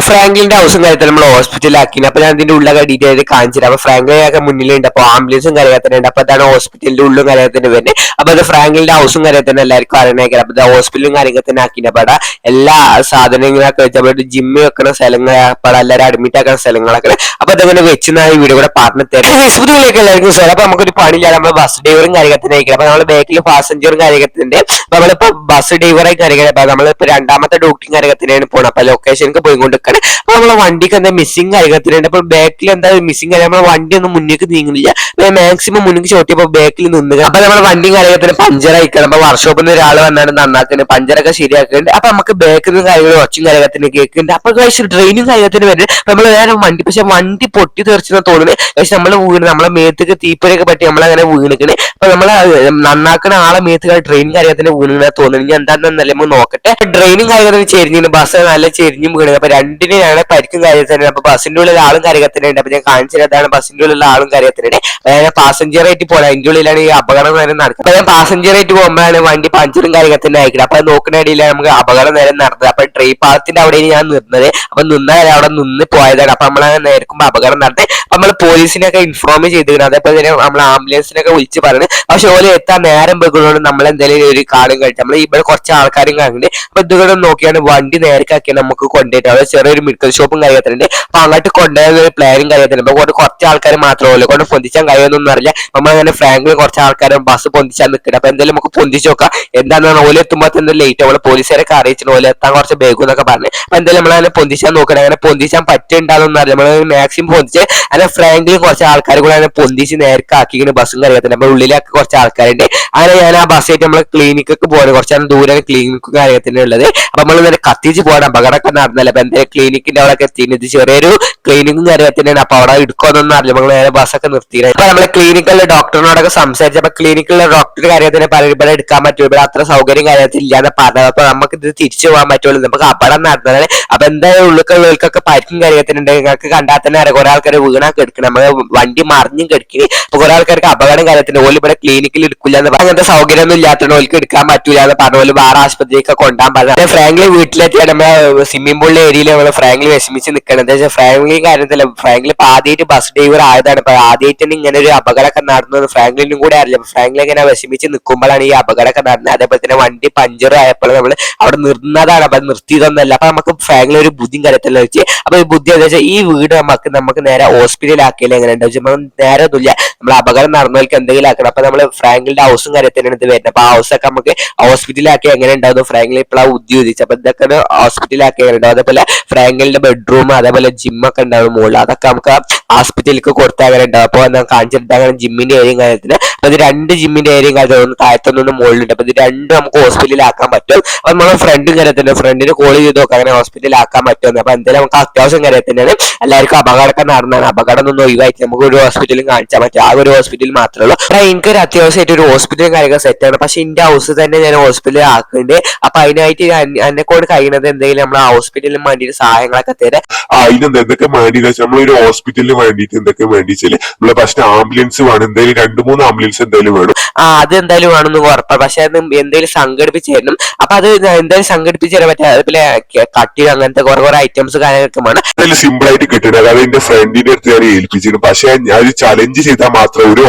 ഫ്രാങ്ക്ലിന്റെ ഹൗസും കാര്യത്തിൽ നമ്മൾ ഹോസ്പിറ്റലിലാക്കി. അപ്പൊ ഞാൻ ഇതിന്റെ ഉള്ള ഡീറ്റെയിൽ കാണിച്ചിട്ട് അപ്പൊ ഫ്രാങ്ക്ലിനൊക്കെ മുന്നിലുണ്ട്. അപ്പൊ ആംബുലൻസും കാര്യത്തിനുണ്ട്. അപ്പൊ അതാണ് ഹോസ്പിറ്റലിന്റെ ഉള്ളും കാര്യത്തിന്റെ വരുന്നത്. അപ്പൊ അത് ഫ്രാങ്ക്ലിന്റെ ഹൗസും കാര്യത്തിന് എല്ലാവർക്കും അറിയണേക്കാം. അപ്പൊ ഹോസ്പിറ്റലും കാര്യത്തിന് ആക്കിന്റെ അപ്പൊ എല്ലാ സാധനങ്ങളൊക്കെ വെച്ചപ്പോൾ ജിമ്മ് വെക്കുന്ന സ്ഥലങ്ങൾ അപ്പൊ എല്ലാവരും അഡ്മിറ്റ് ആക്കുന്ന സ്ഥലങ്ങളൊക്കെ അപ്പൊ അതങ്ങനെ വെച്ചെന്ന ഈ വീഡിയോ കൂടെ പറഞ്ഞു തരാം. ഹോസ്പിറ്റലിലേക്ക് എല്ലാവർക്കും സാർ അപ്പൊ നമുക്കൊരു പണിയില്ല. നമ്മൾ ബസ് ഡ്രൈവറും കാര്യത്തിന് അയക്കണം. അപ്പൊ നമ്മൾ ബാക്കിൽ പാസഞ്ചറും കാര്യത്തിന്റെ അപ്പൊ നമ്മളിപ്പോ ബസ് ഡ്രൈവറായി കാര്യങ്ങൾ അപ്പൊ നമ്മളിപ്പോ രണ്ടാമത്തെ ഡ്യൂട്ടിയും കാര്യത്തിനാണ് പോകണം. അപ്പൊ ലൊക്കേഷനിലേക്ക് പോയിക്കൊണ്ടിരിക്കണം. അപ്പൊ നമ്മളെ വണ്ടിക്ക് എന്താ മിസ്സിംഗ് കാര്യത്തിനുണ്ട്. അപ്പൊ ബാക്കിൽ എന്താ മിസ്സിംഗ് കാര്യം നമ്മളെ വണ്ടി ഒന്നും മുന്നേക്ക് നീങ്ങുന്നില്ല. മാക്സിമം മുന്നിക്ക് ചോട്ടിയപ്പോ ബാക്കിൽ നിന്ന് അപ്പൊ നമ്മുടെ വണ്ടി കാര്യത്തിന് പഞ്ചർ അയക്കണം. അപ്പൊ വർക്ക്ഷോപ്പിൽ നിന്ന് ഒരാൾ വന്നാണ് നന്നാക്കുന്നത്, പഞ്ചറൊക്കെ ശരിയാക്കുന്നുണ്ട്. അപ്പൊ നമുക്ക് ബാക്കിൽ നിന്ന് കാര്യങ്ങൾ ഒച്ചും കാര്യത്തിന് കേൾക്കുന്നുണ്ട്. അപ്പൊ ട്രെയിനും കാര്യത്തിന് വരുന്നത് നമ്മൾ വേറെ വണ്ടി പക്ഷെ വണ്ടി പൊട്ടി തെറിച്ചെന്ന് തോന്നുന്നത്. പക്ഷെ നമ്മൾ വീണ് നമ്മളെ മേത്തേക്ക് തീപ്പൊരൊക്കെ പറ്റി നമ്മളങ്ങനെ വീണിക്കണേ. അപ്പൊ നമ്മളെ നന്നാക്കുന്ന ആളെ മേത്തുകൾ ട്രെയിൻ കാര്യത്തിന് വീണെന്ന് തോന്നുന്നു. ഇനി എന്താണെന്നല്ലേ നമുക്ക് നോക്കട്ടെ. ട്രെയിനും കാര്യത്തിന് ചെരിഞ്ഞു, ബസ് നല്ല ചെരിഞ്ഞും വീണത്. അപ്പൊ രണ്ടിനാണ് പരിക്കും കാര്യത്തിന്. അപ്പൊ ബസ്സിന്റെ ഉള്ളിൽ ആളും കാര്യത്തിനുണ്ട്. അപ്പൊ ഞാൻ കാണിച്ചതാണ് ബസ്സിന്റെ ഉള്ളിലുള്ള ആളും കാര്യത്തിനുണ്ട്. ഞാൻ പാസഞ്ചർ ആയിട്ട് പോരാ, അതിന്റെ ഉള്ളിലാണ് ഈ അപകടം നേരം നടക്കുന്നത്. അപ്പൊ ഞാൻ പാസഞ്ചർ ആയിട്ട് പോകുമ്പോഴാണ് വണ്ടി പഞ്ചറും കാര്യത്തിന് അയക്കുന്നത്. അപ്പൊ നോക്കുന്ന ഇടയിലാണ് നമുക്ക് അപകടം നേരം നടന്നത്. അപ്പൊ ട്രെയിൻ പാളത്തിന്റെ അവിടെയാണ് ഞാൻ നിന്നത്. അപ്പൊ നിന്നാൽ അവിടെ നിന്ന് പോയതാണ്. അപ്പൊ നമ്മളങ്ങനെ നേരിക്കുമ്പോൾ അപകടം നടന്നത്. നമ്മൾ പോലീസിനൊക്കെ ഇൻഫോം ചെയ്തിരുന്നു. അതേപോലെ തന്നെ നമ്മൾ ആംബുലൻസിനൊക്കെ വിളിച്ച് പറഞ്ഞു. പക്ഷെ ഓല എത്താൻ നേരം വെക്കുന്നതുകൊണ്ട് നമ്മൾ എന്തായാലും ഒരു കാടും കഴിച്ചു. നമ്മൾ ഇവിടെ കുറച്ച് ആൾക്കാരും കാണുന്നുണ്ട്. അപ്പൊ ഇതുകൂടെ നോക്കിയാണ് വണ്ടി നേരക്കാക്കി നമുക്ക് കൊണ്ടുപോയിട്ട് അവിടെ ചെറിയൊരു മെഡിക്കൽ ഷോപ്പും കാര്യത്തിലുണ്ട്. അപ്പൊ അങ്ങോട്ട് കൊണ്ടുപോയ ഒരു പ്ലാനും കാര്യത്തിലുണ്ട്. അപ്പൊ കുറച്ച് ആൾക്കാർ മാത്രമല്ല കൊണ്ട് പൊന്തിച്ചാൻ കഴിയുമെന്നൊന്നും അറിയില്ല. നമ്മളങ്ങനെ ഫ്രാങ്കിൽ കുറച്ച് ആൾക്കാരും ബസ് പൊന്തിച്ചാൽ നിൽക്കുന്നത്. അപ്പൊ എന്തായാലും നമുക്ക് പൊന്തിച്ച് നോക്കാം. എന്താണെന്ന് ഓല എത്തുമ്പോൾ തന്നെ ലേറ്റ് നമ്മള് പോലീസുകാരൊക്കെ അറിയിച്ചു ഓല എത്താൻ കുറച്ച് ബേഗും എന്നൊക്കെ പറഞ്ഞു. അപ്പൊ എന്തായാലും നമ്മളങ്ങനെ പൊന്തിച്ചാൻ നോക്കണം. അങ്ങനെ പൊന്തിച്ചാൻ പറ്റുന്നുണ്ടാകുന്ന അറിയാം. നമ്മൾ മാക്സിമം പൊന്തിച്ച് അങ്ങനെ ഫ്രാങ്കിൽ കുറച്ച് ആൾക്കാർ കൂടെ അങ്ങനെ പൊന്തിച്ച് നേരക്കാക്കിങ്ങനെ ബസ്സും കാര്യത്തില്ല. നമ്മുടെ ഉള്ളിലൊക്കെ കുറച്ച് ആൾക്കാരുണ്ട്. അങ്ങനെ ഞാൻ ആ ബസ്സായിട്ട് നമ്മളെ ക്ലിനിക്കൊക്കെ പോകണം. കുറച്ചാണ് ദൂരെ ക്ലിനിക്കും കാര്യത്തിന് ഉള്ളത്. അപ്പൊ നമ്മൾ ഇങ്ങനെ കത്തിച്ച് പോകണം. അപകടമൊക്കെ നടന്നല്ലേ. അപ്പൊ എന്തായാലും ക്ലിനിക്കിന്റെ അവിടെ എത്തിയത് ചെറിയൊരു ക്ലിനിക്കും കാര്യത്തിനാണ്. അപ്പൊ അവിടെ എടുക്കുമെന്നൊന്നും അറിയില്ല. നമ്മൾ നേരെ ബസ്സൊക്കെ നിർത്തിയത്. അപ്പൊ നമ്മളെ ക്ലിനിക്കിലെ ഡോക്ടറിനോടൊക്കെ സംസാരിച്ചു. അപ്പൊ ക്ലിനിക്കിലെ ഡോക്ടർ കാര്യത്തിന് ഇവിടെ എടുക്കാൻ പറ്റും, ഇവിടെ അത്ര സൗകര്യം കാര്യത്തിൽ ഇല്ലാതെ പറഞ്ഞത്. അപ്പൊ നമുക്ക് ഇത് തിരിച്ചു പോകാൻ പറ്റുള്ളൂ. നമുക്ക് അപകടം നടന്നതാണ്. അപ്പൊ എന്തായാലും ഉള്ളിലുള്ളവർക്കൊക്കെ പരിക്കും കാര്യത്തിനുണ്ട്. നിങ്ങൾക്ക് കണ്ടാൽ തന്നെ അറിയാം കുറെ ആൾക്കാർ വീണാക്കി എടുക്കണം. നമ്മള് വണ്ടി മറിഞ്ഞും കിടക്കി. അപ്പൊ കുറെ ആൾക്കാർക്ക് അപകടം കാര്യത്തിന് ഓല് ഇവിടെ ക്ലിനിക്കിൽ എടുക്കില്ല എന്ന് പറഞ്ഞാൽ അങ്ങനത്തെ സൗകര്യം ഒന്നും ഇല്ലാത്തതുകൊണ്ട് ഓൽക്ക് എടുക്കാൻ പറ്റൂല എന്ന് പറഞ്ഞ പോലെ വേറെ ആശുപത്രിയൊക്കെ കൊണ്ടാൻ പറഞ്ഞു. ഫ്രാങ്ക്ലി വീട്ടിലെത്തിയാണ് നമ്മളെ സ്വിമ്മിംഗ് പൂളിലെ ഏരിയയിൽ നമ്മള് ഫ്രാങ്ക്ലി വിഷമിച്ച് നിൽക്കണം. എന്താ വെച്ചാൽ ഫ്രാങ്ക്ലി കാര്യത്തില്ല, ഫ്രാങ്ക്ലി ഇപ്പൊ ആദ്യമായിട്ട് ബസ് ഡ്രൈവർ ആയതാണ്. ഇപ്പൊ ആദ്യമായിട്ട് തന്നെ ഇങ്ങനെ ഒരു അപകടമൊക്കെ നടന്നത് ഫ്രാങ്ക്ലിനും കൂടെ അറിയില്ല. ഫ്രാങ്ക്ലി ഇങ്ങനെ വിഷമിച്ച് നിൽക്കുമ്പോഴാണ് ഈ അപകടമൊക്കെ നടന്നത്. അതേപോലെ തന്നെ വണ്ടി പഞ്ചർ ആയപ്പോൾ നമ്മൾ അവിടെ നിർന്നതാണ്. അപ്പൊ നിർത്തിയതൊന്നല്ല. അപ്പൊ നമുക്ക് ഫ്രാങ്ക്ലി ഒരു ബുദ്ധിയും കാര്യത്തില്ല വെച്ച്. അപ്പൊ ഈ ബുദ്ധി എന്താ വെച്ചാൽ ഈ വീട് നമുക്ക് നേരെ ഹോസ്പിറ്റലിലാക്കിയാൽ എങ്ങനെ ഉണ്ടാവും വെച്ചാൽ നേരെ ഒന്നുമില്ല. നമ്മൾ അപകടം നടന്നവർക്ക് എന്തെങ്കിലും ആക്കണം. അപ്പൊ നമ്മള് ഫ്രാങ്ക്ലിന്റെ ഹൗസും കാര്യത്തിനാണ് ഇത് വരുന്നത്. അപ്പൊ ആ ഹൗസൊക്കെ നമുക്ക് ഹോസ്പിറ്റലിലാക്കി എങ്ങനെ ഉണ്ടാവും. ഫ്രാങ്ക്ലി ഇപ്പോഴാണ് ഉദ്യോഗിച്ചത്. അപ്പൊ ഇതൊക്കെ ഹോസ്പിറ്റലിലാക്കി എങ്ങനെ ഉണ്ടാവും. അതേപോലെ ഫ്രാങ്ക്ലിന്റെ ബെഡ്റൂം അതേപോലെ ജിമ്മൊക്കെ ഉണ്ടാവും മുകളിൽ. അതൊക്കെ നമുക്ക് ഹോസ്പിറ്റലിലേക്ക് കൊടുത്താൽ അങ്ങനെ ഉണ്ടാവും. അപ്പൊ കാണിച്ചിട്ട് അങ്ങനെ ജിമ്മിന്റെ ഏരിയയും കാര്യത്തിന്. അപ്പൊ ഇത് രണ്ട് ജിമ്മിന്റെ ഏരിയയും കാര്യത്തിൽ താഴത്തൊന്നും മുകളിലുണ്ട്. അപ്പൊ ഇത് രണ്ടും നമുക്ക് ഹോസ്പിറ്റലിലാക്കാൻ പറ്റും. അപ്പൊ നമ്മളെ ഫ്രണ്ടും കാര്യത്തിന് ഫ്രണ്ടിന് കോൾ ചെയ്ത് നോക്കാം അങ്ങനെ ഹോസ്പിറ്റലിലാക്കാൻ പറ്റുമെന്ന്. അപ്പൊ എന്തായാലും നമുക്ക് അത്യാവശ്യം കാര്യത്തിനാണ്. എല്ലാവർക്കും അപകടമൊക്കെ നടന്നാണ്. അപകടം ഒന്നും ഒഴിവാക്കി നമുക്ക് ഒരു ഹോസ്പിറ്റലും കാണിച്ചാൽ പറ്റും. ആ ഒരു ഹോസ്പിറ്റൽ മാത്രമേ ഉള്ളൂ. അപ്പൊ എനിക്കൊരു അത്യാവശ്യമായിട്ട് ഒരു ഹോസ്പിറ്റലും കാര്യമൊക്കെ സെറ്റാണ്. പക്ഷെ എന്റെ ഹൗസ് തന്നെ ഞാൻ ഹോസ്പിറ്റലിൽ ആക്കുന്നുണ്ട്. അപ്പൊ അതിനായിട്ട് എന്നെ കൊണ്ട് കഴിയുന്നത് എന്തെങ്കിലും നമ്മൾ ഹോസ്പിറ്റലിന് വേണ്ടിയിട്ട് സഹായങ്ങളൊക്കെ തരാം. അതിനെന്താ എന്തൊക്കെ വേണ്ടി നമ്മളൊരു ഹോസ്പിറ്റലിന് വേണ്ടിയിട്ട് എന്തൊക്കെ വേണ്ടിച്ചാല് നമ്മളെ ഫസ്റ്റ് ആംബുലൻസ് വേണം. എന്തായാലും 2-3 ആംബുലൻസ് എന്തായാലും വേണം. അത് എന്തായാലും വേണമെന്ന് ഉറപ്പാണ്. പക്ഷെ അത് എന്തെങ്കിലും സംഘടിപ്പിച്ച് തരണം. അപ്പൊ അത് എന്തായാലും സംഘടിപ്പിച്ച് തരാൻ പറ്റുക. അതുപോലെ കട്ടി അങ്ങനത്തെ കുറെ ഐറ്റംസ് കാര്യങ്ങളൊക്കെ വേണം. സിമ്പിൾ ആയിട്ട് കിട്ടണം. അതായത് എന്റെ ഫ്രണ്ടിന്റെ അടുത്ത് ഞാൻ ഏൽപ്പിച്ചിരുന്നു. പക്ഷെ ഞാൻ ചലഞ്ച് ചെയ്താൽ മാത്രം ഒരു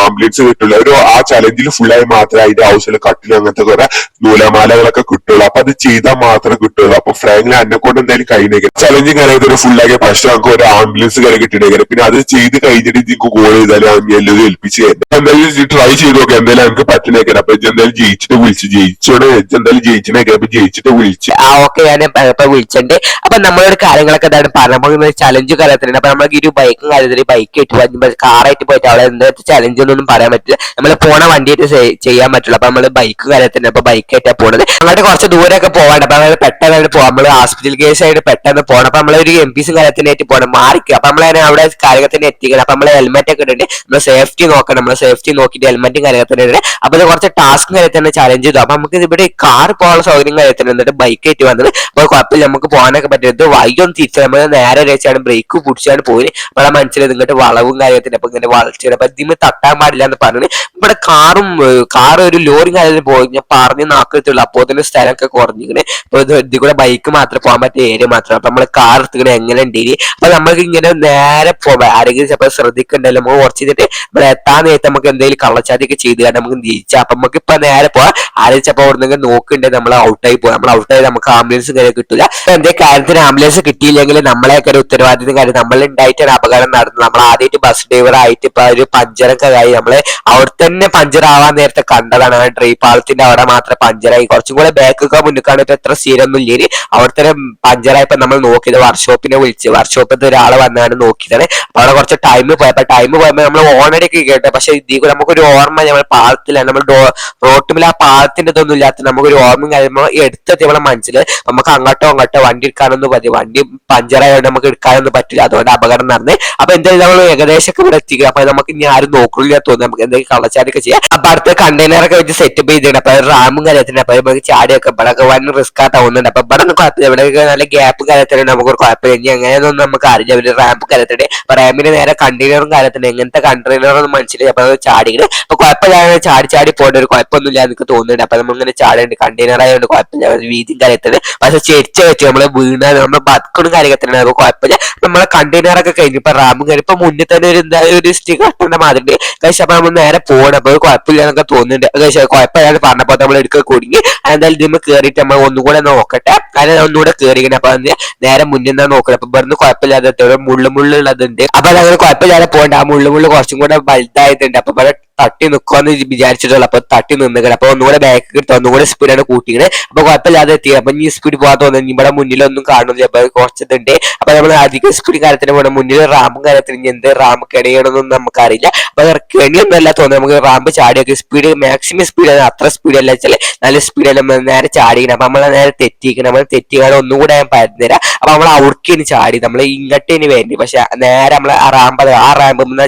ആംബുലൻസ് കിട്ടില്ല. ആ ചലഞ്ചിൽ ഫുള്ളായി മാത്രമേ അതിന്റെ ഹൗസിൽ കട്ടിൽ അങ്ങനത്തെ കുറെ നൂലമാലകളൊക്കെ കിട്ടുള്ളൂ. അപ്പൊ അത് ചെയ്താൽ മാത്രമേ കിട്ടുള്ളൂ. അപ്പൊ ഫ്രാങ്ക്ലി എന്നെ കൊണ്ട് എന്തായാലും കഴിഞ്ഞേക്കാം. ചലഞ്ചും കാര്യത്തിൽ ഫുള്ളാക്കിയ പക്ഷെ നമുക്ക് ഒരു ആംബുലൻസ് കാര്യം കിട്ടിയേക്കാം. പിന്നെ അത് ചെയ്ത് കഴിഞ്ഞിട്ട് നിങ്ങൾക്ക് കോൾ ചെയ്താലും എല്ലാവരും ഏൽപ്പിച്ച് തരാം. എന്തായാലും ട്രൈ ചെയ്ത് നോക്കാം. എന്തായാലും എനിക്ക് പറ്റുന്നേക്കാം. അപ്പൊ എന്തായാലും ജയിച്ചിട്ട് വിളിച്ച് ജയിച്ചോടെ എന്തായാലും ജയിച്ചിനേക്കാം. അപ്പൊ ജയിച്ചിട്ട് വിളിച്ച് ഓക്കെ ഞാൻ ഇപ്പൊ വിളിച്ചിട്ടുണ്ട്. അപ്പൊ നമ്മളൊരു കാര്യങ്ങളൊക്കെ എന്താണ് പറയുമ്പോൾ ചലഞ്ച് കാര്യത്തിലുണ്ട്. അപ്പൊ നമുക്ക് ഒരു ബൈക്കും കാര്യത്തിൽ ബൈക്ക് ആയിട്ട് കാറായിട്ട് പോയിട്ട് അവിടെ എന്താ ചലഞ്ച് ഒന്നും പറയാൻ പറ്റില്ല. നമ്മൾ പോണ വണ്ടിയായിട്ട് ചെയ്യാൻ പറ്റുള്ളൂ. അപ്പൊ നമ്മള് ബൈക്ക് കാര്യത്തിന് അപ്പൊ ബൈക്കായിട്ടാണ് പോണത്. അങ്ങോട്ട് കുറച്ച് ദൂരമൊക്കെ പോകാണ്ട്. അപ്പൊ പെട്ടെന്ന് പോകാം. നമ്മള് ഹോസ്പിറ്റൽ കേസായിട്ട് പെട്ടെന്ന് പോകണം. അപ്പൊ നമ്മളൊരു MPs കാര്യത്തിനായിട്ട് പോകണം മാറിക്കുക. അപ്പൊ നമ്മളതിനെ അവിടെ കാര്യത്തിന് എത്തിക്കണം. അപ്പൊ നമ്മള് ഹെൽമെറ്റ് ഒക്കെ ഇട്ടിട്ട് നമ്മള് സേഫ്റ്റി നോക്കണം. നമ്മള് സേഫ്റ്റി നോക്കിയിട്ട് ഹെൽമെറ്റും കാര്യങ്ങൾ തന്നെ. അപ്പൊ ഇത് കുറച്ച് ടാസ്ക് കാര്യം തന്നെ ചലഞ്ച് ചെയ്തു. അപ്പൊ നമുക്ക് ഇവിടെ കാർ പോകാനുള്ള സൗകര്യം കാര്യം തന്നെ എന്നിട്ട് ബൈക്ക് ആയിട്ട് വന്നത്. അപ്പൊ കുഴപ്പമില്ല, നമുക്ക് പോകാനൊക്കെ പറ്റുന്നത് വൈകൊന്നും തിരിച്ചു നമ്മൾ നേരെ വെച്ചാണ് ബ്രേക്ക് പിടിച്ചാണ് പോയി. നമ്മളെ മനസ്സിൽ ഇങ്ങോട്ട് വളവും കാര്യത്തിന് അപ്പൊ ഇങ്ങനെ വളർച്ചയാണ്. അപ്പൊ ഇതിന് തട്ടാൻ പാടില്ല എന്ന് പറഞ്ഞു. ഇവിടെ കാർ ഒരു ലോറി കാര്യം പോയി ഞാൻ പറഞ്ഞ് നാക്കത്തുള്ളൂ. അപ്പോ തന്നെ സ്ഥലമൊക്കെ കുറഞ്ഞിങ്ങനെ. അപ്പൊ ഇതിൽ കൂടെ ബൈക്ക് മാത്രം പോകാൻ പറ്റിയ ഏരിയ മാത്രം. അപ്പൊ നമ്മള് കാർ എടുത്തിങ്ങനെ എങ്ങനെ ഉണ്ടെങ്കിൽ അപ്പൊ നമ്മൾക്ക് ഇങ്ങനെ നേരെ പോവാം. ആരെങ്കിലും ചിലപ്പോൾ ശ്രദ്ധിക്കണ്ടല്ലോ, നമുക്ക് കുറച്ച് ചെയ്തിട്ട് ഇവിടെ എത്താൻ നേരത്തെ നമുക്ക് എന്തെങ്കിലും കള്ളച്ചാതിയൊക്കെ ചെയ്ത് കാരണം നമുക്ക് തിരിച്ചാൽ അപ്പൊ നമുക്ക് ഇപ്പൊ നേരെ പോവാം. ആരെയും ചിലപ്പോൾ അവിടെ നിന്ന് നോക്കുന്നുണ്ടെങ്കിൽ നമ്മൾ ഔട്ടായി പോകും. നമ്മൾ ഔട്ടായി നമുക്ക് ആംബുലൻസ് കാര്യം കിട്ടില്ല. എന്തെങ്കിലും കാര്യത്തിന് ആംബുലൻസ് കിട്ടിയില്ലെങ്കിൽ നമ്മളെയൊക്കെ ഒരു ഉത്തരവാദിത്തം കാര്യം നമ്മളുണ്ടായിട്ടാണ് അപകടം നടന്നത്. നമ്മൾ ആദ്യമായിട്ട് ബസ് ഡ്രൈവർ ആയിട്ട് ഇപ്പൊ ഒരു പഞ്ചറൊക്കെ ആയി നമ്മള് അവിടെ തന്നെ പഞ്ചർ ആവാൻ നേരത്തെ കണ്ടതാണ്. പാളത്തിന്റെ അവിടെ മാത്രം പഞ്ചറായി. കുറച്ചും കൂടെ ബാക്കൊക്കെ മുന്നിക്കാണ്. ഇപ്പൊ എത്ര സീനൊന്നും ഇല്ലേ. അവിടെ തന്നെ പഞ്ചറായപ്പോ നമ്മൾ നോക്കിയത് വർക്ക്ഷോപ്പിനെ വിളിച്ച് വർക്ക്ഷോപ്പിൽ ഒരാളെ വന്നാണ് നോക്കിയതാണ്. അപ്പൊ അവിടെ കുറച്ച് ടൈം പോയപ്പോ നമ്മൾ ഓണടിയൊക്കെ കേട്ടു. പക്ഷെ ഇതിൽ കൂടെ നമുക്കൊരു ഓർമ്മ നമ്മൾ പാളത്തിലാണ് നമ്മൾ റോട്ടുമിൽ ആ പാളത്തിന്റെ ഇതൊന്നും ഇല്ലാത്ത നമുക്കൊരു ഓർമ്മയും കാര്യമോ എടുത്തെത്തി നമ്മളെ മനസ്സിൽ. നമുക്ക് അങ്ങോട്ടോ വണ്ടി എടുക്കാനൊന്നും പറ്റി. വണ്ടി പഞ്ചറായതുകൊണ്ട് നമുക്ക് എടുക്കാനൊന്നും പറ്റില്ല. അതുകൊണ്ട് അപകടം നടന്നേ. അപ്പൊ എന്തായാലും നമ്മൾ ഏകദേശം ഒക്കെ ഇവിടെ എത്തിക്കുക. അപ്പൊ നമുക്ക് ഇനി ആരും നോക്കില്ല തോന്നുന്നു. നമുക്ക് എന്തെങ്കിലും കള്ളച്ചാടിയൊക്കെ ചെയ്യാം. അപ്പൊ അടുത്ത കണ്ടെയ്നറൊക്കെ വെച്ച് സെറ്റപ്പ് ചെയ്തിട്ടുണ്ട്. അപ്പൊ റാമും കാര്യത്തിന് അപ്പൊ നമുക്ക് ചാടിയൊക്കെ ഇവിടെ വൻ റിസ്ക് ആവുന്നുണ്ട്. അപ്പൊ ഇവിടെ കുഴപ്പമില്ല. ഇവിടെ നല്ല ഗ്യാപ്പ് കാര്യത്തിന് നമുക്കൊരു കുഴപ്പമില്ല. ഇനി എങ്ങനെയൊന്നും നമുക്ക് അറിയില്ല. ഒരു റാമ്പ് കാര്യത്തിന്റെ അപ്പൊ റാമിന് നേരെ കണ്ടെയ്നറും കാര്യത്തിന് എങ്ങനത്തെ കണ്ടെയ്നറൊന്നും മനസ്സിലായി. അപ്പൊ ചാടിക്കണം. അപ്പൊ കുഴപ്പമില്ല, ചാടി പോകേണ്ട ഒരു കുഴപ്പമൊന്നുമില്ല എനിക്ക് തോന്നുന്നുണ്ട്. അപ്പൊ നമ്മളിങ്ങനെ ചാടേണ്ട കണ്ടെയ്നർ ആയതുകൊണ്ട് കുഴപ്പമില്ല. വീതിയും കാര്യത്തിന് പക്ഷെ ചെരിച്ച വെച്ച് നമ്മള് വീണ നമ്മൾ ബക്കണും കാര്യത്തിനാണ്. അപ്പൊ കുഴപ്പമില്ല. നമ്മളെ കണ്ടെയ്നറൊക്കെ കഴിഞ്ഞു. ഇപ്പൊ റാമും കാര്യം ഇപ്പൊ മുന്നിൽ തന്നെ ഒരു എന്തായാലും ഒരു സ്റ്റിക്ക് കട്ടേണ്ട മാതിരി കഴിച്ച് അപ്പൊ നമ്മൾ നേരെ പോകണം. അപ്പൊ കുഴപ്പമില്ല എന്നൊക്കെ തോന്നുന്നുണ്ട്. കുഴപ്പമില്ലാതെ പറഞ്ഞപ്പോ നമ്മൾ എടുക്കുക കുടുങ്ങി. എന്തായാലും ഇതിന് കയറിയിട്ട് നമ്മൾ ഒന്നുകൂടെ നോക്കട്ടെ. കാരണം ഒന്നുകൂടെ കയറിക്കണം. അപ്പൊ നേരെ മുന്നിൽ നിന്നാ നോക്കണം. അപ്പൊ ഇവിടുന്ന് കുഴപ്പമില്ലാതെ മുള്ളുള്ളതുണ്ട്. അപ്പൊ അതങ്ങനെ കുഴപ്പമില്ലാതെ പോകണ്ട. ആ മുള്ളുമുള്ളു കുറച്ചും കൂടെ വലുതായിട്ടുണ്ട്. അപ്പൊ ഇവിടെ തട്ടി നിൽക്കുമെന്ന് വിചാരിച്ചിട്ടുള്ളൂ. അപ്പൊ തട്ടി നിന്നുകണം. അപ്പൊ ഒന്നുകൂടെ ബാക്ക് കിട്ടും. ഒന്നുകൂടെ സ്പീഡാണ് കൂട്ടിക്കണേ. അപ്പൊ കുഴപ്പമില്ലാതെ എത്തി. അപ്പൊ ഈ സ്പീഡ് പോകാൻ തോന്നുന്നു. ഇവിടെ മുന്നിലൊന്നും കാണുന്നില്ല. അപ്പൊ കുറച്ചിട്ടുണ്ട്. അപ്പൊ നമ്മൾ അധികം സ്പീഡ് കാര്യത്തിന് പോകണം. മുന്നിൽ റാമ്പും കാര്യത്തിന് എന്ത് റാമ്പ് കെണിയണമെന്നൊന്നും നമുക്കറിയില്ല. അപ്പൊ കെണിയൊന്നും അല്ല തോന്നുന്നു. നമുക്ക് റാമ്പ് ചാടിയൊക്കെ സ്പീഡ് മാക്സിമം സ്പീഡാണ്. അത്ര സ്പീഡല്ല വെച്ചാൽ നല്ല സ്പീഡല്ല നേരെ ചാടിക്കണം. അപ്പൊ നമ്മളെ നേരെ തെറ്റിക്കണം. നമ്മൾ തെറ്റിക്കാതെ ഒന്നുകൂടെ ഞാൻ പറഞ്ഞുതരാം. അപ്പൊ നമ്മൾ അവിടേക്കിന് ചാടി നമ്മൾ ഇങ്ങോട്ടേന് വേണ്ടി. പക്ഷെ നേരെ നമ്മൾ ആ റാമ്പ്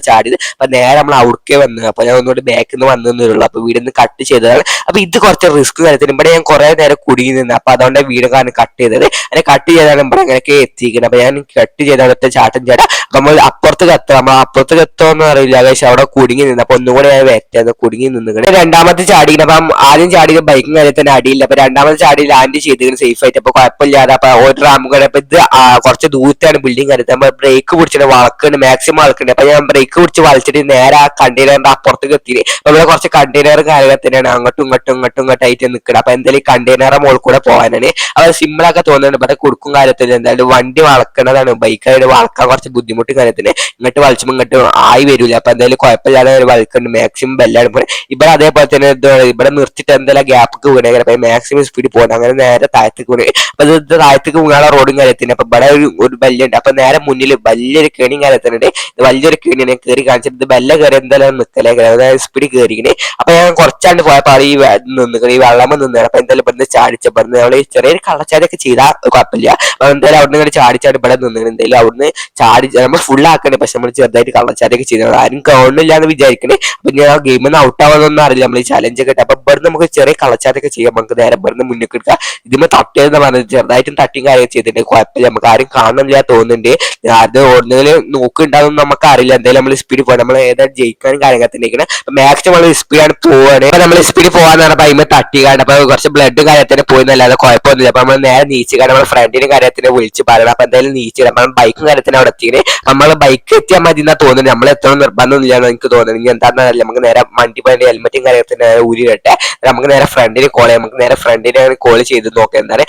ചാടിയത്. അപ്പൊ നേരെ നമ്മൾ അവിടേക്ക് വന്നു. അപ്പൊ ഞാൻ ഒന്നുകൂടി ബാക്കിൽ നിന്ന് വന്നേയുള്ളൂ. അപ്പൊ വീടിന്ന് കട്ട് ചെയ്തതാണ്. അപ്പൊ ഇത് കുറച്ച് റിസ്ക് കാര്യത്തിന് ഇവിടെ ഞാൻ കുറെ നേരം കുടുങ്ങി നിന്ന്. അപ്പൊ അതുകൊണ്ട് വീട് കാരണം കട്ട് ചെയ്തത്. അങ്ങനെ കട്ട് ചെയ്താണ് ഇവിടെ അങ്ങനെയൊക്കെ എത്തിക്കുന്നത്. അപ്പൊ ഞാൻ കട്ട് ചെയ്ത ഒറ്റ ചാട്ടം ചേട്ടാ. അപ്പൊ നമ്മൾ അപ്പുറത്ത് എത്തുക. നമ്മൾ അപ്പുറത്ത് എത്തുമെന്ന് അറിയില്ല. പക്ഷെ അവിടെ കുടുങ്ങി നിന്ന്. അപ്പൊ ഒന്നും കൂടെ ഞാൻ വെറ്റാന്ന് കുടുങ്ങി നിന്നുകണ്. രണ്ടാമത്തെ ചാടിക്കണം. അപ്പം ആദ്യം ചാടിയത് ബൈക്കും കാര്യത്തിന് അടിയില്ല. അപ്പൊ രണ്ടാമത്തെ ചാടി ലാൻഡ് ചെയ്തിങ്ങനെ സേഫ് ആയിട്ട്. അപ്പൊ കുഴപ്പമില്ലാതെ അപ്പൊ ഒരു റാമ്പ് കൂടെ. അപ്പൊ ഇത് കുറച്ച് ദൂരത്താണ് ബിൽഡിംഗ് കാര്യത്തിൽ. നമ്മൾ ബ്രേക്ക് പിടിച്ചിട്ട് വളക്കുന്നുണ്ട്. മാക്സിമം വളക്കുന്നുണ്ട്. അപ്പൊ ഞാൻ ബ്രേക്ക് പിടിച്ച് വലിച്ചിട്ട് നേരെ ആ കണ്ടെയ്നറിന്റെ അപ്പുറത്തേക്ക് എത്തി. അപ്പൊ ഇവിടെ കുറച്ച് കണ്ടെയ്നർ കാര്യത്തിനാണ് അങ്ങോട്ടും ആയിട്ട് നിൽക്കുന്നത്. അപ്പൊ എന്തായാലും കണ്ടെയ്നറെ മുകളിൽ കൂടെ പോകാനാണ്. അപ്പൊ സിമ്പിളൊക്കെ തോന്നുന്നുണ്ട്. ഇവിടെ കുടുക്കും കാര്യത്തിൽ എന്തായാലും വണ്ടി വളക്കണതാണ്. ബൈക്കായിട്ട് വളക്കാൻ കുറച്ച് ബുദ്ധിമുട്ട് കാര്യത്തിന്. ഇങ്ങോട്ട് വലിച്ചുമ്പോൾ ഇങ്ങോട്ട് ആയി വരില്ല. അപ്പൊ എന്തായാലും കുഴപ്പമില്ലാതെ വലിക്കുന്നുണ്ട്. മാക്സിമം ബെല്ലാണ് പോയി. ഇവിടെ അതേപോലെ തന്നെ ഇവിടെ നിർത്തിയിട്ട് എന്തായാലും ഗ്യാപ്പൊക്കെ വീണേ. അപ്പൊ മാക്സിമം സ്പീഡ് പോകണം. അങ്ങനെ നേരെ താഴത്തേക്ക് വീണേ. അപ്പൊ ഇത് താഴത്തേക്ക് വീണാനുള്ള റോഡും കാര്യത്തിന്. അപ്പൊ ഇവിടെ ഒരു ബെല്ലുണ്ട്. അപ്പൊ നേരെ മുന്നിൽ വലിയൊരു കേണിയും കാര്യത്തിനുണ്ട്. വലിയൊരു കേണിയാണ് കയറി കാണിച്ചിട്ട്. ഇത് ബെല്ല കയറി എന്തായാലും നിൽക്കലേ. അതായത് സ്പീഡ് കയറിക്കണേ. അപ്പൊ ഞാൻ കുറച്ചാണ്ട് പോയപ്പോ ഈ നിന്നിക്കണേ. ഈ വെള്ളം നിന്നാണ്. അപ്പൊ എന്തായാലും ഇവിടുന്ന് ചാടിച്ചപ്പെടുന്ന നമ്മള് ചെറിയൊരു കള്ളച്ചാടിയൊക്കെ ചെയ്താൽ കുഴപ്പമില്ല. അപ്പൊ എന്തായാലും അവിടുന്ന് ഇങ്ങനെ ചാടി ഇവിടെ നിന്നിട്ട് എന്തായാലും അവിടുന്ന് ചാടി നമ്മൾ ഫുൾ ആക്കണേ. പക്ഷെ നമ്മൾ ചെറുതായിട്ട് കള്ളച്ചാടിയൊക്കെ ചെയ്തത് ആരും കാണുന്നില്ല എന്ന് വിചാരിക്കണേ. അപ്പൊ ഞാൻ ഗെയിമിൽ നിന്ന് ഔട്ട് ആവാതൊന്നും അറിയില്ല. നമ്മൾ ഈ ചലഞ്ച് ഒക്കെ. അപ്പൊ ഇവിടുന്ന് നമുക്ക് ചെറിയ കള്ളച്ചാടിയൊക്കെ ചെയ്യാം. നമുക്ക് നേരെ ഇവിടുന്ന് മുന്നിൽ കിട്ടുക. ഇതിന് തട്ടിയെന്ന് പറഞ്ഞത് ചെറുതായിട്ടും തട്ടിയും കാര്യം ചെയ്തിട്ടുണ്ട്. കുഴപ്പമില്ല. നമുക്ക് ആരും കാണുന്നില്ല തോന്നുന്നുണ്ട്. അത് ഓടുന്നതിൽ നോക്കുന്നുണ്ടാവും നമുക്ക് അറിയില്ല. എന്തായാലും നമ്മൾ സ്പീഡ് പോകാം. നമ്മൾ ഏതായാലും ജയിക്കാനും കാര്യത്തിനേക്കണേ. മാക്സിമം നമ്മൾ സ്പീഡാണ് പോവാണ്. അപ്പൊ നമ്മൾ സ്പീഡ് പോകാന്ന് പറഞ്ഞപ്പോ അതിന് തട്ടിക്കാണ്ട്. അപ്പൊ കുറച്ച് ബ്ലഡ് കാര്യത്തിന് പോയിന്നല്ലാതെ കുഴപ്പമൊന്നുമില്ല. അപ്പൊ നമ്മൾ നേരെ നീച്ചിക്കാണ്ട് നമ്മുടെ ഫ്രണ്ടിന്റെ കാര്യത്തിന് വിളിച്ച് പറയണം. അപ്പൊ എന്തായാലും നീച്ചില്ല. നമ്മൾ ബൈക്കും കാര്യത്തിന് അവിടെ എത്തിക്കണേ. നമ്മൾ ബൈക്ക് എത്തിയാൽ മതി എന്നാ തോന്നുന്നത്. നമ്മൾ എത്തണം നിർബന്ധമൊന്നുമില്ല എന്ന് എനിക്ക് തോന്നുന്നത്. ഇനി എന്താണെന്നറിയില്ല. നമുക്ക് നേരെ വണ്ടി പോയി ഹെൽമെറ്റും കാര്യത്തിന് ഊരി കട്ടെ. നമുക്ക് നേരെ ഫ്രണ്ടിന് കോൾ ചെയ്യാം. നമുക്ക് നേരെ ഫ്രണ്ടിനെ കോൾ ചെയ്ത് നോക്കാം എന്താണ്.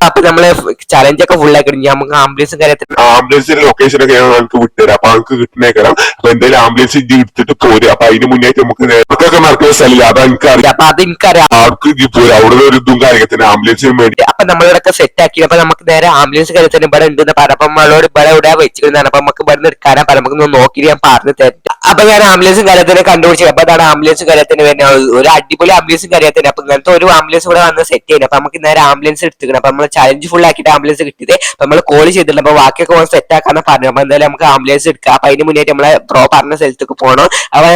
അപ്പൊ നമ്മള് ചലഞ്ച് ഒക്കെ ഫുൾ ആക്കി നമുക്ക് ആംബുലൻസും കാര്യത്തിന് ആംബുലൻസിന്റെ ലൊക്കേഷൻ ഒക്കെ നമുക്ക് വിട്ടുതരാം. അപ്പൊ നമുക്ക് കിട്ടുന്നേക്കണം. അപ്പൊ എന്തായാലും ആംബുലൻസ് എടുത്തിട്ട് പോരും. അപ്പൊ അതിന് മുന്നേറ്റ് നമുക്ക് നേരത്തൊക്കെ നടക്കുന്ന സ്ഥലമില്ല. അപ്പൊ എനിക്കറിയാം. അപ്പൊ അത് എനിക്കറിയാം. ആർക്ക് പോരും. അവിടെ ഒരു ഇതും കാര്യത്തിന് ആംബുലൻസിന് വേണ്ടി. അപ്പൊ നമ്മളിവിടെ സെറ്റ് ആക്കി. അപ്പൊ നമുക്ക് നേരെ ആംബുലൻസ് കാര്യത്തിന് ഇവിടെ ഉണ്ടെന്ന് പറഞ്ഞപ്പോ നമ്മളോട് ഇവിടെ ഇവിടെ വെച്ചിരുന്നാണ്. അപ്പൊ നമുക്ക് ഇവിടെ എടുക്കാനാ നമുക്ക് നോക്കി ഞാൻ പറഞ്ഞു തരാം. അപ്പൊ ഞാൻ ആംബുലൻസും കാര്യത്തിന് കണ്ടുപിടിച്ചത്. അപ്പൊ അതാണ് ആംബുലൻസ് കാര്യത്തിന് വേണ്ടി ഒരു അടിപൊളി ആംബുലൻസും കാര്യത്തിന്. അപ്പൊ ഇങ്ങനത്തെ ഒരു ആംബുലൻസ് ഇവിടെ വന്ന് സെറ്റ് ചെയ്യുന്നത്. അപ്പൊ നമുക്ക് നേരെ ആംബുലൻസ് എടുത്തിക്കണം. അപ്പൊ നമ്മൾ ചലഞ്ച് ഫുൾ ആക്കിയിട്ട് ആംബുലൻസ് കിട്ടിയത്. അപ്പൊ നമ്മൾ കോൾ ചെയ്തിട്ടുണ്ട്. അപ്പൊ ബാക്കിയൊക്കെ സെറ്റ് ആക്കാന്ന് പറഞ്ഞു. അപ്പൊ എന്തായാലും നമുക്ക് ആംബുലൻസ് എടുക്കാം. അപ്പൊ അതിന് മുന്നേറ്റ് നമ്മളെ പ്രോ പറഞ്ഞ സ്ഥലത്തേക്ക് പോകണം. അപ്പൊ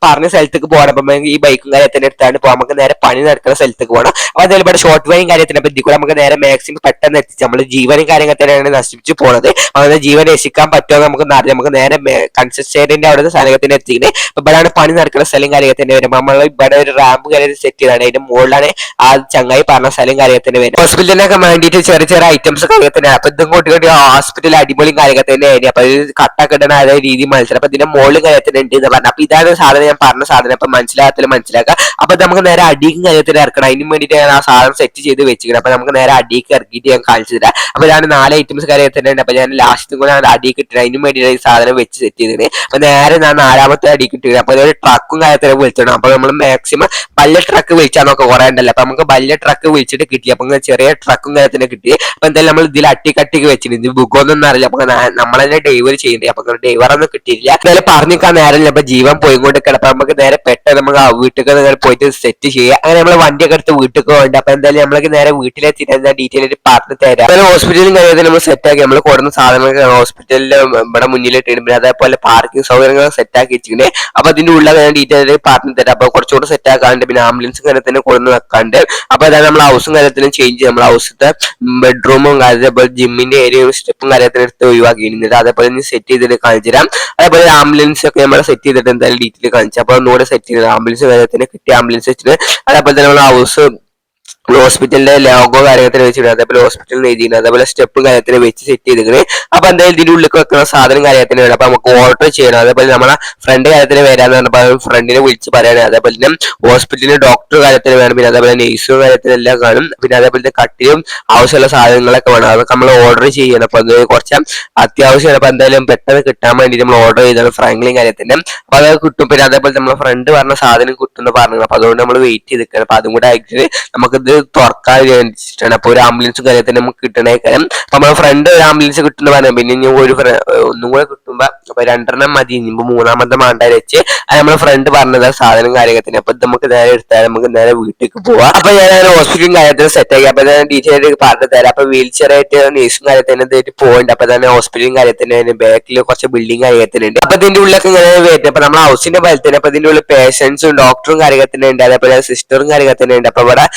പറഞ്ഞ സ്ഥലത്തേക്ക് പോകണം. അപ്പൊ ഈ ബൈക്കും കാര്യത്തിന് എടുത്താണ് പോകാം. നമുക്ക് നേരെ പണി നടക്കുന്ന സ്ഥലത്തേക്ക് പോകണം. അപ്പൊ അതേപോലെ ഇവിടെ ഷോർട്ട് വൈയും കാര്യത്തിനെ പറ്റി കൂടെ നമുക്ക് നേരെ മാക്സിമം പെട്ടെന്ന് എത്തിച്ച് നമ്മൾ ജീവനും കാര്യങ്ങൾ തന്നെയാണ് നശിപ്പിച്ച് പോണത്. അങ്ങനെ ജീവൻ രക്ഷിക്കാൻ പറ്റുമോ നമുക്ക് നേരെ കൺസ്ട്രക്ഷന്റെ അവിടെ സ്ഥലത്തിന് എത്തിക്കുന്നത്. അപ്പൊ ഇവിടെയാണ് പണി നടക്കുന്ന സ്ഥലം കാര്യത്തിന്റെ വരുമ്പോൾ നമ്മൾ ഇവിടെ ഒരു റാമ്പ് കാര്യം സെറ്റ് ചെയ്താണ്. അതിന്റെ മുകളിലാണ് ആ ചങ്ങായി പറഞ്ഞ സ്ഥലം കാര്യത്തിന് വരും. ഹോസ്പിറ്റലിനൊക്കെ വേണ്ടിയിട്ട് ചെറിയ ചെറിയ ഐറ്റംസ് കാര്യത്തിന്. അപ്പൊ ഇതും കൂട്ടി ഹോസ്പിറ്റൽ അടിപൊളിയും കാര്യത്തിന് ആയിരുന്നു. അപ്പൊ കട്ടൊക്കെ ഇടണ അതേ രീതി മനസ്സിലായി. അപ്പൊ ഇതിന്റെ മുകളിൽ കാര്യത്തിന് ഉണ്ട് എന്ന് പറഞ്ഞു. അപ്പൊ ഇതാണ് സാധനം, ഞാൻ പറഞ്ഞ സാധനം. അപ്പൊ മനസ്സിലാക്കുക. അപ്പൊ നമുക്ക് നേരെ അടിക്കും കാര്യത്തിന് ഇറക്കണം. അതിന് വേണ്ടിയിട്ട് ഞാൻ ആ സാധനം സെറ്റ് ചെയ്ത് വെച്ചിരിക്കണം. അപ്പൊ നമുക്ക് നേരെ അടിക്ക് ഇറക്കിയിട്ട് ഞാൻ കാണിച്ചു തരാം. അപ്പൊ ഞാൻ 4 ഐറ്റംസ് കാര്യത്തിന് ഉണ്ട്. അപ്പൊ ഞാൻ ലാസ്റ്റ് കൂടെ അടിക്ക് ഇട്ടിട്ട് അതിന് വേണ്ടിയിട്ട് ഈ സാധനം വെച്ച് സെറ്റ് ചെയ്തിട്ട് അപ്പൊ നേരെ ഞാൻ 4ാമത്തെ അടിക്ക് ഇട്ടിട്ട് അപ്പൊ ഒരു ട്രക്കും കാര്യത്തിന് വിളിച്ചിടണം. അപ്പൊ നമ്മൾ മാക്സിമം വലിയ ട്രക്ക് വിളിച്ചാന്നൊക്കെ കുറെ ഉണ്ടല്ലോ. അപ്പൊ നമുക്ക് വലിയ ട്രക്ക് വിളിച്ചിട്ട് കിട്ടി. അപ്പൊ ചെറിയ ട്രക്കും കാര്യത്തിന് കിട്ടി. അപ്പൊ എന്തായാലും നമ്മൾ ഇതിൽ അട്ടിക്കട്ടിക്ക് വെച്ചിട്ടുണ്ട്. ഇത് ബുക്കൊന്നും അറിയില്ല. അപ്പൊ നമ്മളെ ഡ്രൈവർ ചെയ്യുന്നത്. അപ്പൊ ഡ്രൈവറൊന്നും കിട്ടിയില്ല. എന്തായാലും പറഞ്ഞിക്കാൻ നേരം അപ്പൊ ജീവൻ പോയിക്കൊണ്ട് കിടപ്പം നമുക്ക് നേരെ പെട്ടെന്ന് നമുക്ക് വീട്ടിൽ പോയിട്ട് സെറ്റ് ചെയ്യുക. അങ്ങനെ നമ്മൾ വണ്ടിയൊക്കെ എടുത്ത് വീട്ടിൽ പോകണ്ട. അപ്പൊ എന്തായാലും നമ്മൾക്ക് നേരെ വീട്ടിലെത്തിയിട്ട് എന്താ ഡീറ്റെയിൽ ആയിട്ട് പറഞ്ഞു തരാം. അതുപോലെ ഹോസ്പിറ്റലും കാര്യത്തിൽ നമ്മൾ സെറ്റ് ആക്കി നമ്മൾ കൊടുക്കുന്ന സാധനങ്ങൾ ഹോസ്പിറ്റലിൽ ഇവിടെ മുന്നിലിട്ടിട്ടുണ്ട്. പിന്നെ അതേപോലെ പാർക്കിംഗ് സൗകര്യങ്ങൾ സെറ്റ് ആക്കി വെച്ചിട്ടുണ്ട്. അപ്പൊ അതിന്റെ ഉള്ള ഡീറ്റെയിൽ ആയിട്ട് പറഞ്ഞു തരാം. അപ്പൊ കുറച്ചുകൂടെ സെറ്റ് ആക്കാണ്ട് പിന്നെ ആംബുലൻസും കാര്യത്തിന് കൊടുന്ന് വെക്കാണ്ട്. അപ്പൊ അതായത് നമ്മൾ ഹൗസും കാര്യത്തിനും ചേഞ്ച് ചെയ്യും. നമ്മൾ ഹൗസത്തെ ബെഡ്റൂമും അതേപോലെ ജിമ്മിന്റെ ഏരിയയും സ്റ്റെപ്പും കാര്യത്തിന് എടുത്ത് ഒഴിവാക്കിയിരുന്നത്. അതേപോലെ സെറ്റ് ചെയ്തിട്ട് കാണിച്ചു തരാം. അതേപോലെ ആംബുലൻസ് ഒക്കെ നമ്മൾ സെറ്റ് ചെയ്തിട്ട് എന്തായാലും ഡീറ്റെയിൽ കാണിച്ചു. അപ്പൊ ഒന്നുകൂടെ സെറ്റ് ചെയ്ത് ആംബുലൻസ് കാര്യത്തിന് കിട്ടിയ ആംബുലൻസ് വെച്ചിട്ട് അതേപോലെ തന്നെ നമ്മൾ ഹൗസ് ഹോസ്പിറ്റലിന്റെ ലോഗോ കാര്യത്തിൽ വെച്ചിട്ട് അതേപോലെ ഹോസ്പിറ്റലിൽ എഴുതിയിട്ട് അതേപോലെ സ്റ്റെപ്പും കാര്യത്തിന് വെച്ച് സെറ്റ് ചെയ്തിരിക്കുന്നത്. അപ്പൊ എന്തായാലും ഇതിന്റെ ഉള്ളിൽ വെക്കുന്ന സാധനം കാര്യത്തിന് വേണം. അപ്പൊ നമുക്ക് ഓർഡർ ചെയ്യണം. അതേപോലെ നമ്മളെ ഫ്രണ്ട് കാര്യത്തിന് വരാന്ന് പറഞ്ഞപ്പോൾ ഫ്രണ്ടിനെ വിളിച്ച് പറയണേ. അതേപോലെ തന്നെ ഹോസ്പിറ്റലിൽ ഡോക്ടർ കാര്യത്തിന് വേണം. പിന്നെ അതേപോലെ നേഴ്സും കാര്യത്തിനെല്ലാം കാണും. പിന്നെ അതേപോലെ കട്ടിലും ആവശ്യമുള്ള സാധനങ്ങളൊക്കെ വേണം. അതൊക്കെ നമ്മൾ ഓർഡർ ചെയ്യണം. അപ്പൊ അത് കുറച്ച് അത്യാവശ്യമാണ്. അപ്പൊ എന്തായാലും പെട്ടെന്ന് കിട്ടാൻ വേണ്ടിയിട്ട് നമ്മൾ ഓർഡർ ചെയ്താണ് ഫ്രാങ്ക്ലിൻ കാര്യത്തിന്റെ. അപ്പൊ അത് കിട്ടും. പിന്നെ അതേപോലെ നമ്മളെ ഫ്രണ്ട് പറഞ്ഞ സാധനം കിട്ടുമെന്ന് പറഞ്ഞു. അപ്പൊ അതുകൊണ്ട് നമ്മൾ വെയിറ്റ് ചെയ്ത് നിൽക്കണം. അപ്പൊ അതും കൂടെ ആയിട്ട് നമുക്കിത് തുറക്കാൻ വിചാരിച്ചിട്ടാണ്. അപ്പൊ ഒരു ആംബുലൻസ് കാര്യത്തിന് നമുക്ക് കിട്ടണേ കാര്യം. അപ്പൊ നമ്മളെ ഫ്രണ്ട് ഒരു ആംബുലൻസ് കിട്ടുന്ന പറഞ്ഞു. പിന്നെ ഇനി ഒന്നും കൂടെ കിട്ടുമ്പോ അപ്പൊ 2 മതി. ഇനിയിപ്പോ 3ാമത്തെ മാണ്ടായി വെച്ച് അത് നമ്മളെ ഫ്രണ്ട് പറഞ്ഞത് സാധനം കാര്യത്തിന്. അപ്പൊ നമുക്ക് നേരെ എടുത്താൽ നമുക്ക് നേരെ വീട്ടിലേക്ക് പോവാം. അപ്പൊ ഞാൻ ഹോസ്പിറ്റലും കാര്യത്തിന് സെറ്റ് ആക്കി. അപ്പൊ ഞാൻ ഡീറ്റെയിൽ പറഞ്ഞു തരാം. അപ്പൊ വീൽ ചെയർ ആയിട്ട് നേഴ്സും കാര്യത്തിന് പോയിട്ടുണ്ട്. അപ്പൊ തന്നെ ഹോസ്പിറ്റലും കാര്യത്തിന് ബാക്കിൽ കുറച്ച് ബിൽഡിംഗ് കാര്യത്തിനുണ്ട്. അപ്പൊ ഇതിന്റെ ഉള്ളിലൊക്കെ ഇങ്ങനെ വരുന്നത്. അപ്പൊ നമ്മൾ ഹൗസിന്റെ ബലത്തിന് അപ്പൊ ഇതിന്റെ ഉള്ളിൽ പേഷ്യൻസും ഡോക്ടറും കാര്യത്തിനുണ്ട്. അതേപോലെ സിസ്റ്ററും കാര്യത്തിനുണ്ട്. അപ്പൊ ഇവിടെ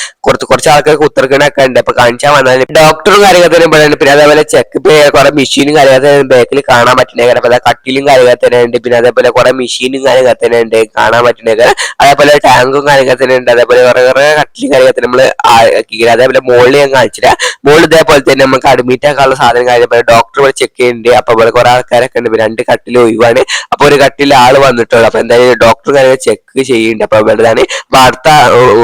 കുറച്ച് ആൾക്കാർക്ക് ഉത്തരക്കണൊക്കെ ഉണ്ട്. അപ്പൊ കാണിച്ചാൽ വന്നാൽ ഡോക്ടറും കാര്യത്തിനും പറയുന്നുണ്ട്. പിന്നെ അതേപോലെ ചെക്ക് കുറെ മെഷീനും കാര്യത്തിനും ബാക്കിൽ കാണാൻ പറ്റുന്ന കാര്യം. അപ്പൊ കട്ടിലും കാര്യത്തിനുണ്ട്. പിന്നെ അതേപോലെ കുറെ മെഷീനും കാര്യത്തിനുണ്ട് കാണാൻ പറ്റുന്ന. അതേപോലെ ടാങ്കും കാര്യത്തിനുണ്ട്. അതേപോലെ കുറെ കട്ടിലും കാര്യത്തിന് നമ്മൾ അതേപോലെ മുകളിൽ ഞാൻ കാണിച്ചില്ല. മുകളിൽ ഇതേപോലെ തന്നെ നമുക്ക് അഡ്മിറ്റ് ആക്കാനുള്ള സാധനം കാര്യം ഡോക്ടർ ഇവിടെ ചെക്ക് ചെയ്യുന്നുണ്ട്. അപ്പൊ ഇവിടെ കുറെ ആൾക്കാരൊക്കെ ഉണ്ട്. 2 കട്ടിൽ ഒഴിവാണ്. അപ്പൊ ഒരു കട്ടിൽ ആള് വന്നിട്ടുള്ളൂ. അപ്പൊ എന്തായാലും ഡോക്ടർ കാര്യം ചെക്ക് ചെയ്യുന്നുണ്ട്. അപ്പൊ ഇവിടെതാണ് അടുത്ത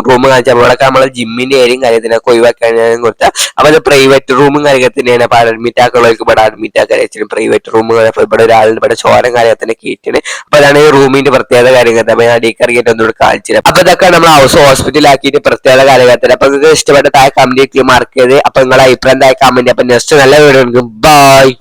റൂം കാണിച്ചാൽ ഇവിടെ നമ്മളെ ജിമ്മിന്റെ ഏരിയയും കാര്യത്തിനൊക്കെ ഒഴിവാക്കാൻ കൊടുത്ത. അപ്പൊ അത് പ്രൈവറ്റ് റൂമും കാര്യത്തിനാണ്. അപ്പൊ അഡ്മിറ്റ് ആക്കുള്ളവർക്ക് ഇവിടെ അഡ്മിറ്റ് ആക്കാൻ വെച്ചിട്ട് പ്രൈവറ്റ് റൂമുകൾ. അപ്പൊ ഇവിടെ ഒരാളുടെ ഇവിടെ ചോരം കാര്യത്തിന് കീറ്റിന്. അപ്പൊ അതാണ് ഈ റൂമിന്റെ പ്രത്യേകത കാര്യങ്ങൾ. അപ്പൊ ഞാൻ അടിക്കറിയിട്ട് ഒന്നുകൂടെ കാണിച്ചത്. അപ്പൊ ഇതൊക്കെ നമ്മൾ ഹോസ്പിറ്റലാക്കിയിട്ട് പ്രത്യേക കാര്യത്തിൽ. അപ്പൊ നിങ്ങൾക്ക് ഇഷ്ടപ്പെട്ട താഴെ കമന്റ് മാർക്ക് ചെയ്ത്. അപ്പൊ നിങ്ങളുടെ അഭിപ്രായം താഴെ കമന്റ്. അപ്പൊ നെക്സ്റ്റ് നല്ല വീഡിയോ. ബൈ.